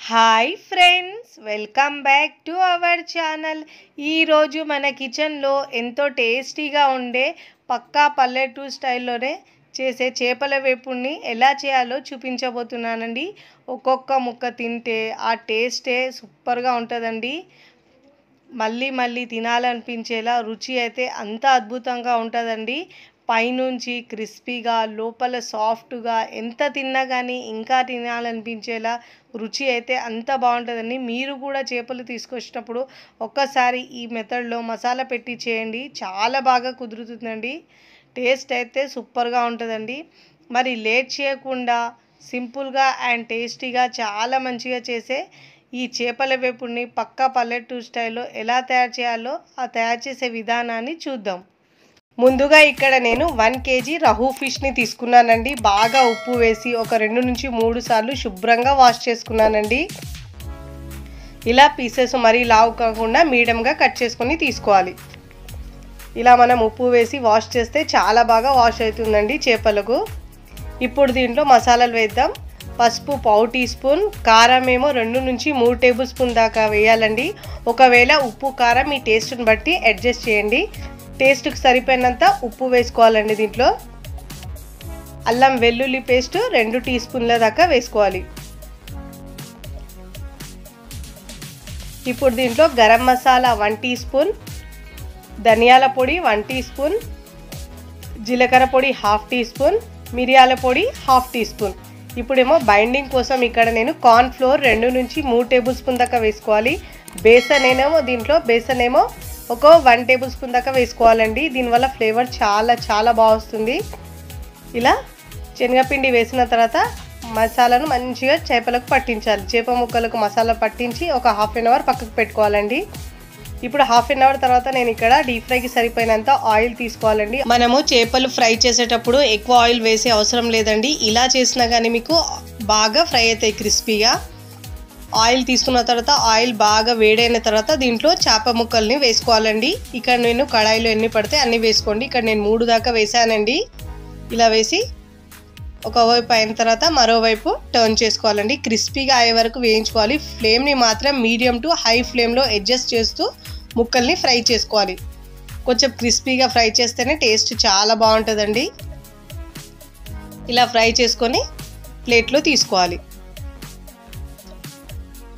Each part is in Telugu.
Hi friends, welcome back to our channel. ఈరోజు మన కిచెన్లో ఎంతో టేస్టీగా ఉండే పక్కా పల్లెటూరు స్టైల్లోనే చేసే చేపల వేపుడిని ఎలా చేయాలో చూపించబోతున్నానండి. ఒక్కొక్క ముక్క తింటే ఆ టేస్టే సూపర్గా ఉంటుందండి. మళ్ళీ మళ్ళీ తినాలనిపించేలా రుచి అయితే అంత అద్భుతంగా ఉంటుందండి. పైనుంచి క్రిస్పీగా లోపల సాఫ్ట్గా ఎంత తిన్నా కానీ ఇంకా తినాలనిపించేలా రుచి అయితే అంత బాగుంటుందండి. మీరు కూడా చేపలు తీసుకొచ్చినప్పుడు ఒక్కసారి ఈ మెథడ్లో మసాలా పెట్టి చేయండి, చాలా బాగా కుదురుతుందండి. టేస్ట్ అయితే సూపర్గా ఉంటుందండి. మరి లేట్ చేయకుండా సింపుల్గా అండ్ టేస్టీగా చాలా మంచిగా చేసే ఈ చేపల వేపుడిని పక్కా పల్లెటూరు స్టైల్లో ఎలా తయారు చేయాలో ఆ తయారు చేసే విధానాన్ని చూద్దాం. ముందుగా ఇక్కడ నేను 1 kg రహు ఫిష్ని తీసుకున్నానండి. బాగా ఉప్పు వేసి ఒక 2 నుంచి 3 సార్లు శుభ్రంగా వాష్ చేసుకున్నానండి. ఇలా పీసెస్ మరీ లావు కాకుండా మీడియంగా కట్ చేసుకొని తీసుకోవాలి. ఇలా మనం ఉప్పు వేసి వాష్ చేస్తే చాలా బాగా వాష్ అవుతుందండి చేపలకు. ఇప్పుడు దీంట్లో మసాలాలు వేద్దాం. పసుపు 1/4 టీ స్పూన్, కారం ఏమో 2 నుంచి 3 టేబుల్ స్పూన్ దాకా వేయాలండి. ఒకవేళ ఉప్పు కారం మీ టేస్ట్ని బట్టి అడ్జస్ట్ చేయండి. టేస్ట్కి సరిపోయినంత ఉప్పు వేసుకోవాలండి. దీంట్లో అల్లం వెల్లుల్లి పేస్ట్ 2 టీ స్పూన్ల దాకా వేసుకోవాలి. ఇప్పుడు దీంట్లో గరం మసాలా 1 టీ స్పూన్, ధనియాల పొడి 1 టీ స్పూన్, జీలకర్ర పొడి 1/2 టీ స్పూన్, మిరియాల పొడి 1/2 టీ స్పూన్. ఇప్పుడేమో బైండింగ్ కోసం ఇక్కడ నేను కార్న్ ఫ్లోర్ 2 నుంచి 3 టేబుల్ స్పూన్ దాకా వేసుకోవాలి. బేసన్ ఏమో ఒక 1 టేబుల్ స్పూన్ దాకా వేసుకోవాలండి. దీనివల్ల ఫ్లేవర్ చాలా బాగా వస్తుంది. ఇలా శనగపిండి వేసిన తర్వాత మసాలాను మంచిగా చేపలకు పట్టించాలి. చేప ముక్కలకు మసాలా పట్టించి ఒక 1/2 అవర్ పక్కకు పెట్టుకోవాలండి. ఇప్పుడు 1/2 అవర్ తర్వాత నేను ఇక్కడ డీప్ ఫ్రైకి సరిపోయినంత ఆయిల్ తీసుకోవాలండి. మనము చేపలు ఫ్రై చేసేటప్పుడు ఎక్కువ ఆయిల్ వేసే అవసరం లేదండి. ఇలా చేసినా కానీ మీకు బాగా ఫ్రై అవుతాయి క్రిస్పీగా. ఆయిల్ తీసుకున్న తర్వాత ఆయిల్ బాగా వేడైన తర్వాత దీంట్లో చేప ముక్కల్ని వేసుకోవాలండి. ఇక్కడ నేను కడాయిలో ఎన్ని పడితే అన్ని వేసుకోండి. ఇక్కడ నేను 3 దాకా వేసానండి. ఇలా వేసి ఒకవైపు అయిన తర్వాత మరోవైపు టర్న్ చేసుకోవాలండి. క్రిస్పీగా అయ్యే వరకు వేయించుకోవాలి. ఫ్లేమ్ని మాత్రం మీడియం టు హై ఫ్లేమ్లో అడ్జస్ట్ చేస్తూ ముక్కల్ని ఫ్రై చేసుకోవాలి. కొంచెం క్రిస్పీగా ఫ్రై చేస్తేనే టేస్ట్ చాలా బాగుంటుందండి. ఇలా ఫ్రై చేసుకొని ప్లేట్లో తీసుకోవాలి.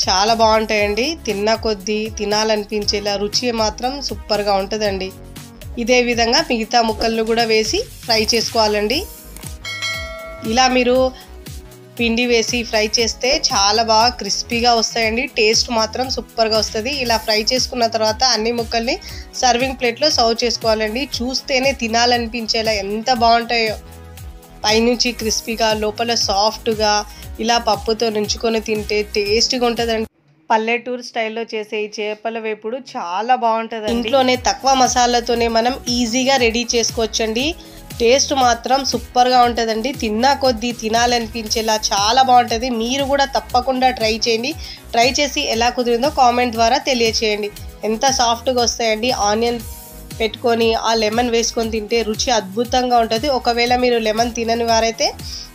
చాలా బాగుంటాయండి. తిన్న కొద్దీ తినాలనిపించేలా రుచి మాత్రం సూపర్గా ఉంటుందండి. ఇదే విధంగా మిగతా ముక్కలను కూడా వేసి ఫ్రై చేసుకోవాలండి. ఇలా మీరు పిండి వేసి ఫ్రై చేస్తే చాలా బాగా క్రిస్పీగా వస్తాయండి. టేస్ట్ మాత్రం సూపర్గా వస్తుంది. ఇలా ఫ్రై చేసుకున్న తర్వాత అన్ని ముక్కల్ని సర్వింగ్ ప్లేట్లో సర్వ్ చేసుకోవాలండి. చూస్తేనే తినాలనిపించేలా ఎంత బాగుంటాయో. పైనుంచి క్రిస్పీగా లోపల సాఫ్ట్గా ఇలా పప్పుతో నుంచుకొని తింటే టేస్ట్గా ఉంటుందండి. పల్లెటూరు స్టైల్లో చేసే ఈ చేపల వేపుడు చాలా బాగుంటుంది. ఇంట్లోనే తక్కువ మసాలాతోనే మనం ఈజీగా రెడీ చేసుకోవచ్చండి. టేస్ట్ మాత్రం సూపర్గా ఉంటుందండి. తిన్నా కొద్దీ తినాలనిపించేలా చాలా బాగుంటుంది. మీరు కూడా తప్పకుండా ట్రై చేయండి. ట్రై చేసి ఎలా కుదిరిందో కామెంట్ ద్వారా తెలియచేయండి. ఎంత సాఫ్ట్గా వస్తాయండి. ఆనియన్ పెట్టుకొని ఆ లెమన్ వేసుకొని తింటే రుచి అద్భుతంగా ఉంటుంది. ఒకవేళ మీరు లెమన్ తినని వారైతే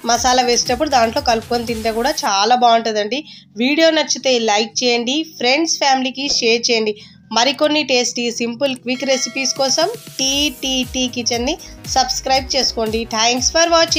మసాలా వేసేటప్పుడు దాంట్లో కలుపుకొని తింటే కూడా చాలా బాగుంటుందండి. వీడియో నచ్చితే లైక్ చేయండి, ఫ్రెండ్స్ ఫ్యామిలీకి షేర్ చేయండి. మరికొన్ని టేస్టీ సింపుల్ క్విక్ రెసిపీస్ కోసం టీ కిచెన్ని సబ్స్క్రైబ్ చేసుకోండి. Thanks for watching.